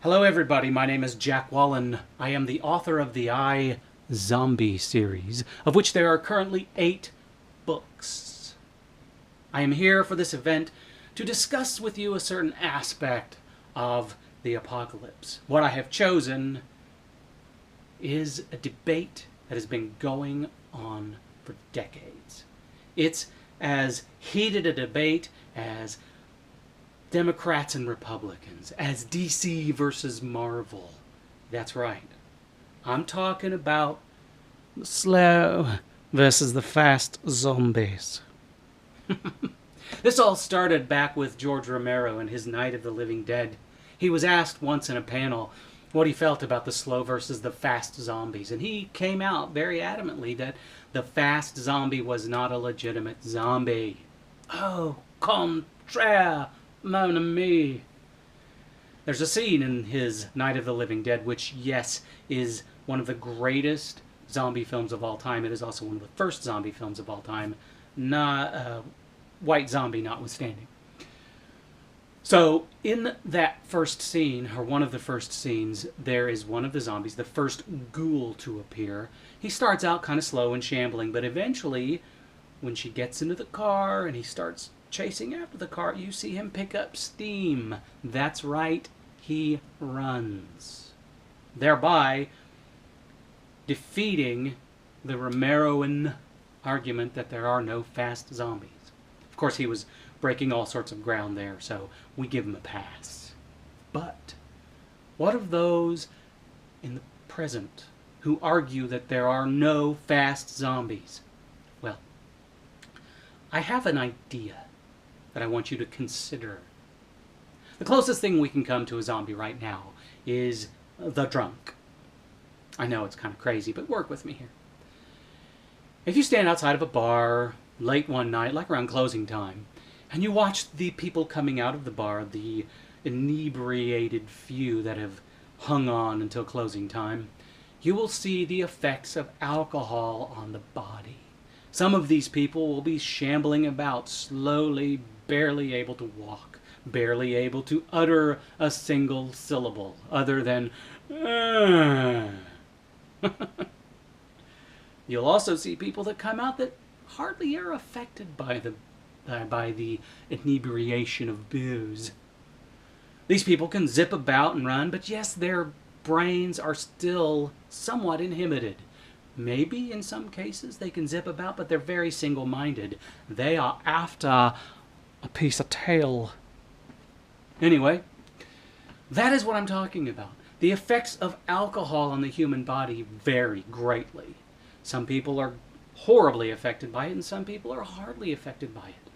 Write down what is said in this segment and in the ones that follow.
Hello everybody, my name is Jack Wallen. I am the author of the Zombie series, of which there are currently 8 books. I am here for this event to discuss with you a certain aspect of the apocalypse. What I have chosen is a debate that has been going on for decades. It's as heated a debate as Democrats and Republicans, as DC versus Marvel. That's right. I'm talking about the slow versus the fast zombies. This all started back with George Romero and his Night of the Living Dead. He was asked once in a panel what he felt about the slow versus the fast zombies, and he came out very adamantly that the fast zombie was not a legitimate zombie. Oh, contraire, mon ami. There's a scene in his Night of the Living Dead, which, yes, is one of the greatest zombie films of all time. It is also one of the first zombie films of all time, not White Zombie notwithstanding. So, in that first scene, or one of the first scenes, there is one of the zombies, the first ghoul to appear. He starts out kind of slow and shambling, but eventually, when she gets into the car and he starts chasing after the car, you see him pick up steam. That's right, he runs, thereby defeating the Romeroan argument that there are no fast zombies. Of course, he was breaking all sorts of ground there, so we give him a pass. But what of those in the present who argue that there are no fast zombies? Well, I have an idea that I want you to consider. The closest thing we can come to a zombie right now is the drunk. I know it's kind of crazy, but work with me here. If you stand outside of a bar late one night, like around closing time, and you watch the people coming out of the bar, the inebriated few that have hung on until closing time, you will see the effects of alcohol on the body. Some of these people will be shambling about, slowly, barely able to walk, barely able to utter a single syllable other than You'll also see people that come out that hardly are affected by the inebriation of booze. These people can zip about and run, but yes, their brains are still somewhat inhibited. Maybe in some cases they can zip about, but they're very single-minded. They are after a piece of tail. Anyway, that is what I'm talking about. The effects of alcohol on the human body vary greatly. Some people are horribly affected by it, and some people are hardly affected by it.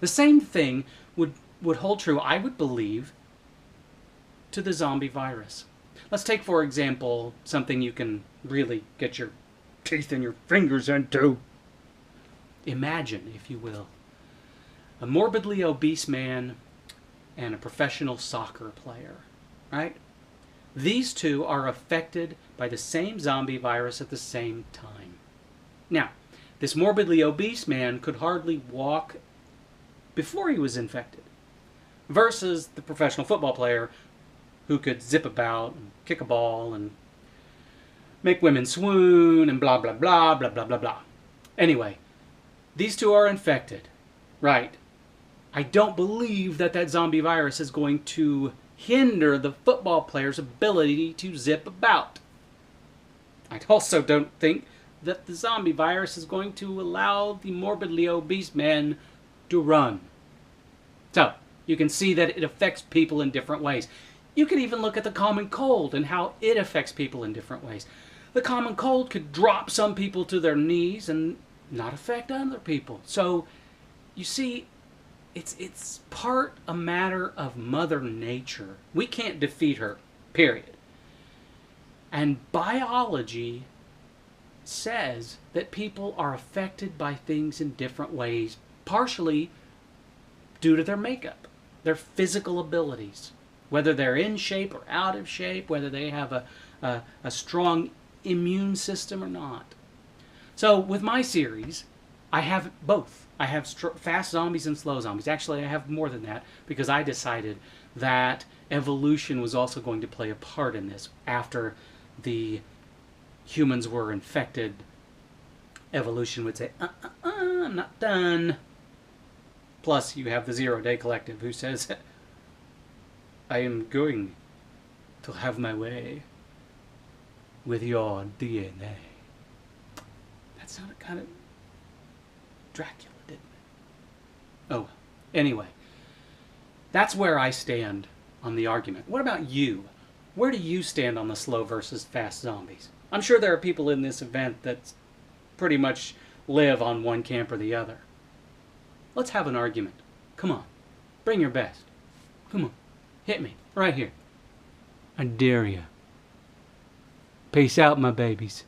The same thing would hold true, I would believe, to the zombie virus. Let's take, for example, something you can really get your teeth and your fingers into. Imagine, if you will, a morbidly obese man and a professional soccer player, right? These two are affected by the same zombie virus at the same time. Now, this morbidly obese man could hardly walk before he was infected, versus the professional football player who could zip about and kick a ball and make women swoon and blah, blah, blah, blah, blah, blah, blah. Anyway, these two are infected, right? I don't believe that zombie virus is going to hinder the football player's ability to zip about. I also don't think that the zombie virus is going to allow the morbidly obese man to run. So, you can see that it affects people in different ways. You can even look at the common cold and how it affects people in different ways. The common cold could drop some people to their knees and not affect other people. So, you see, it's part a matter of Mother Nature. We can't defeat her, period. And biology says that people are affected by things in different ways, partially due to their makeup, their physical abilities, whether they're in shape or out of shape, whether they have a strong immune system or not. So with my series, I have both. I have fast zombies and slow zombies. Actually, I have more than that because I decided that evolution was also going to play a part in this. After the humans were infected, evolution would say, I'm not done. Plus, you have the Zero Day Collective who says, I am going to have my way with your DNA. That sounded kind of Dracula, didn't it? Oh, anyway. That's where I stand on the argument. What about you? Where do you stand on the slow versus fast zombies? I'm sure there are people in this event that pretty much live on one camp or the other. Let's have an argument. Come on. Bring your best. Come on. Hit me. Right here. I dare you. Peace out, my babies.